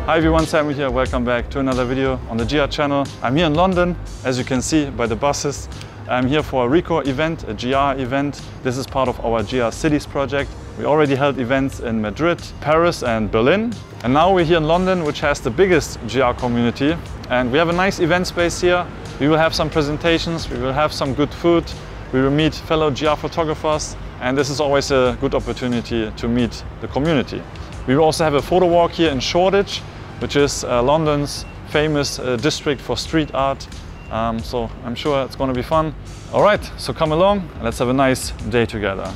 Hi everyone, Simon here. Welcome back to another video on the GR channel. I'm here in London, as you can see by the buses. I'm here for a RICOH event, a GR event. This is part of our GR Cities project. We already held events in Madrid, Paris and Berlin. And now we're here in London, which has the biggest GR community. And we have a nice event space here. We will have some presentations, we will have some good food. We will meet fellow GR photographers. And this is always a good opportunity to meet the community. We will also have a photo walk here in Shoreditch, which is London's famous district for street art. So I'm sure it's going to be fun. All right, so come along and let's have a nice day together.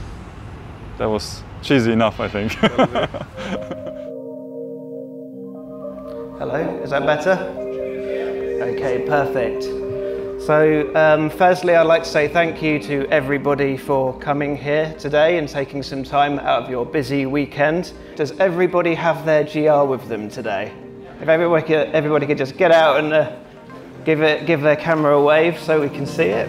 That was cheesy enough, I think. Hello, is that better? Okay, perfect. So firstly, I'd like to say thank you to everybody for coming here today and taking some time out of your busy weekend. Does everybody have their GR with them today? If everybody could just get out and give their camera a wave so we can see it.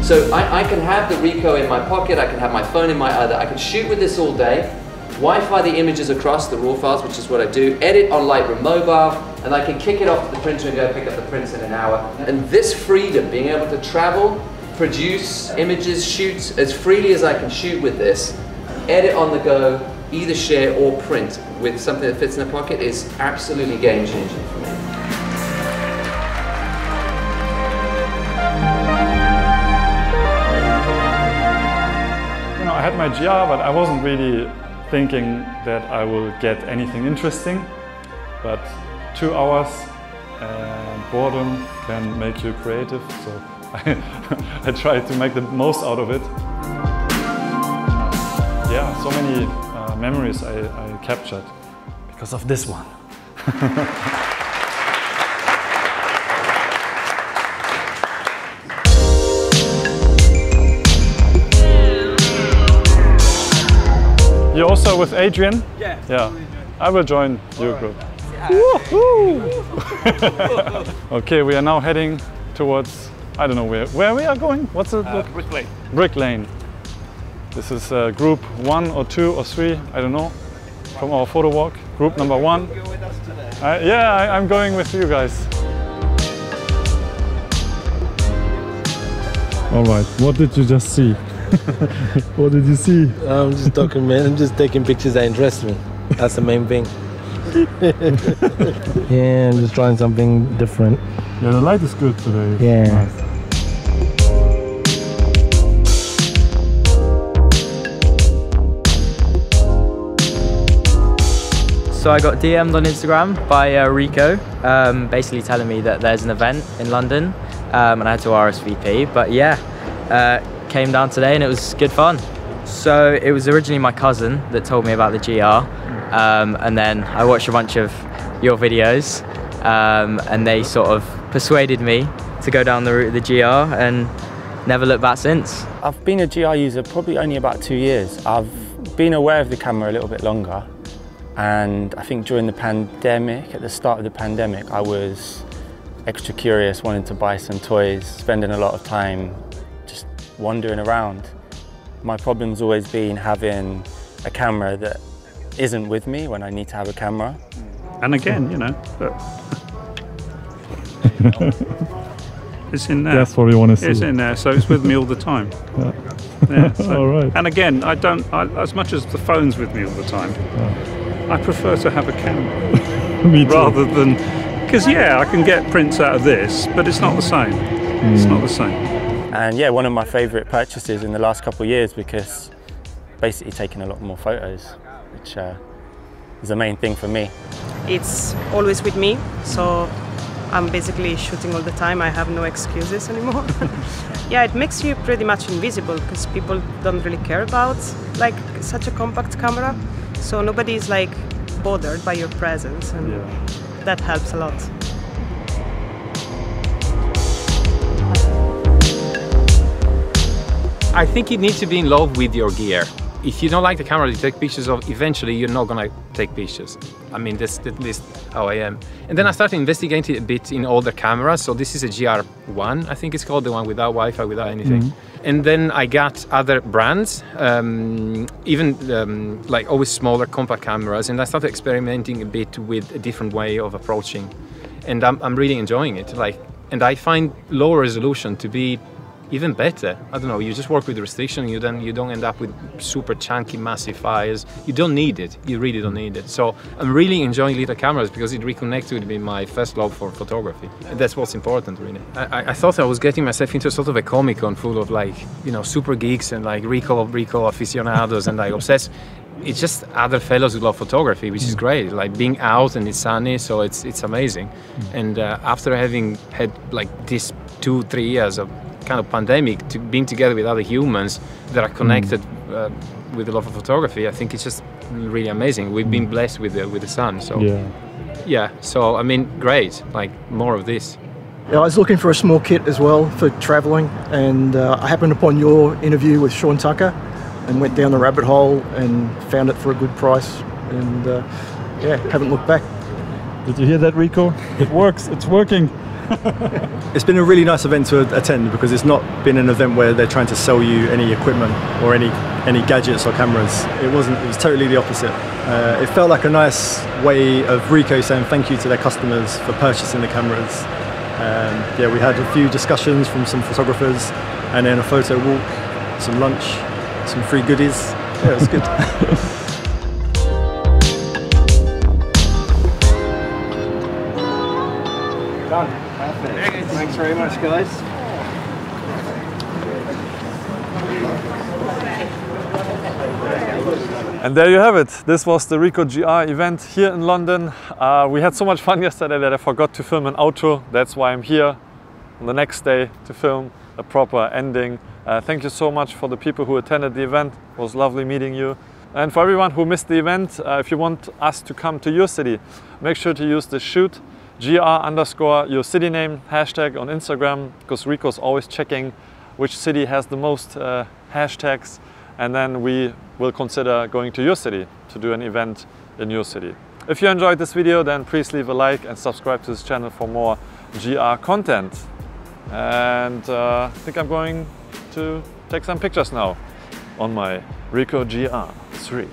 So I can have the RICOH in my pocket, I can have my phone in my other, I can shoot with this all day, Wi-Fi the images across, the raw files, which is what I do, edit on Lightroom mobile, and I can kick it off to the printer and go pick up the prints in an hour. And this freedom, being able to travel, produce images, shoot as freely as I can shoot with this, edit on the go, either share or print with something that fits in the pocket is absolutely game-changing for me. I had my GR, but I wasn't really thinking that I will get anything interesting. But 2 hours and boredom can make you creative, so I tried to make the most out of it. Yeah, so many memories I captured because of this one. You're also with Adrian? Yeah. Yeah. I will join your group. Okay, we are now heading towards, I don't know where we are going. What's it? Brick Lane. Brick Lane. This is group 1 or 2 or 3, I don't know, from our photo walk. Group number 1. You're with us today. Yeah, I'm going with you guys. All right, what did you just see? What did you see? I'm just documenting, I'm just taking pictures that interest me. That's the main thing. Yeah, I'm just trying something different. Yeah, the light is good today. Yeah. Nice. So I got DM'd on Instagram by RICOH, basically telling me that there's an event in London, and I had to RSVP, but yeah. Came down today and it was good fun. So it was originally my cousin that told me about the GR, and then I watched a bunch of your videos, and they sort of persuaded me to go down the route of the GR and never looked back since. I've been a GR user probably only about 2 years. I've been aware of the camera a little bit longer, and I think during the pandemic, at the start of the pandemic, I was extra curious, wanting to buy some toys, spending a lot of time wandering around. My problem's always been having a camera that isn't with me when I need to have a camera. And again, you know, look. It's in there. That's what you want to see. It's in there, so it's with me all the time. Yeah. Yeah, so, all right. And again, as much as the phone's with me all the time, I prefer to have a camera. Me too. Rather than, because yeah, I can get prints out of this, but it's not the same. It's not the same. And yeah, one of my favourite purchases in the last couple of years, because basically taking a lot more photos, which is the main thing for me. It's always with me, so I'm basically shooting all the time. I have no excuses anymore. Yeah, it makes you pretty much invisible because people don't really care about like such a compact camera. So nobody's like bothered by your presence, and that helps a lot. I think you need to be in love with your gear. If you don't like the camera to take pictures of, eventually you're not gonna take pictures. I mean, that's at least how I am. And then I started investigating a bit in older cameras. So this is a GR1, I think it's called, the one without Wi-Fi, without anything. And then I got other brands, even like always smaller compact cameras, and I started experimenting a bit with a different way of approaching. And I'm really enjoying it. And I find lower resolution to be even better. I don't know, you just work with the restriction, you don't end up with super chunky, massive files. You don't need it, you really don't need it. So I'm really enjoying little cameras because it reconnects with me my first love for photography. And that's what's important, really. I thought I was getting myself into sort of a Comic-Con full of super geeks and RICOH aficionados and obsessed. It's just other fellows who love photography, which is great. Like being out and it's sunny, so it's amazing. And after having had this 2-3 years of kind of pandemic, to being together with other humans that are connected with the love of photography, I think it's just really amazing. We've been blessed with the sun, so yeah. So I mean, great, more of this. Yeah, I was looking for a small kit as well for travelling, and I happened upon your interview with Sean Tucker, and went down the rabbit hole and found it for a good price, and yeah, haven't looked back. Did you hear that, Rico? It works. It's working. It's been a really nice event to attend because it's not been an event where they're trying to sell you any equipment or any gadgets or cameras. It wasn't. It was totally the opposite. It felt like a nice way of RICOH saying thank you to their customers for purchasing the cameras. Yeah, we had a few discussions from some photographers, and then a photo walk, some lunch, some free goodies. Yeah, it was good. Done. Perfect. Thanks very much, guys. And there you have it. This was the RICOH GR event here in London. We had so much fun yesterday that I forgot to film an outro. That's why I'm here on the next day to film a proper ending. Thank you so much for the people who attended the event. It was lovely meeting you. And for everyone who missed the event, if you want us to come to your city, make sure to use the shoot GR_ your city name hashtag on Instagram, because RICOH is always checking which city has the most hashtags, and then we will consider going to your city to do an event in your city. If you enjoyed this video, then please leave a like and subscribe to this channel for more GR content. And I think I'm going to take some pictures now on my RICOH GR3.